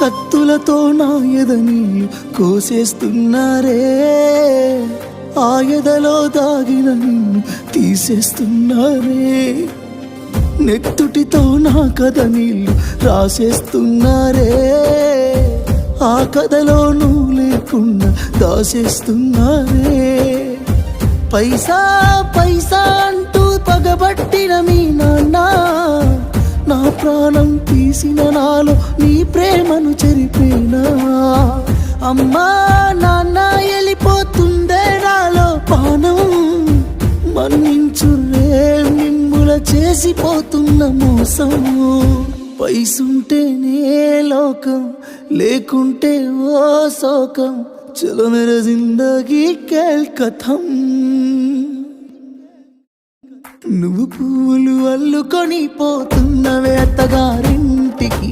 కత్తులతో నా ఎదనీళ్ళు కోసేస్తున్నారే, ఆ ఎదలో దాగిన నిన్ను తీసేస్తున్నారే. నెత్తుటితో నా కథ నీళ్ళు రాసేస్తున్నారే, ఆ కథలో నువ్వు లేకుండా దాసేస్తున్నారే. పైసా పైసా అంటూ పగబట్టిన మీ నాన్న నా ప్రాణం తీసిన నాలో నీ ప్రేమను చెరిపేనా. అమ్మా నాన్న వెళ్ళిపోతుందే నాలో పానం, మన్నించురే మిమ్ముల చేసిపోతున్న మోసం. పైసుంటేనే లోకం, లేకుంటే ఓ శోకం. చలో మేరా జిందగీ ఖేల్ కథం. నువ్వు పువ్వులు అల్లుకొని పోతున్నవే అత్తగారింటికి,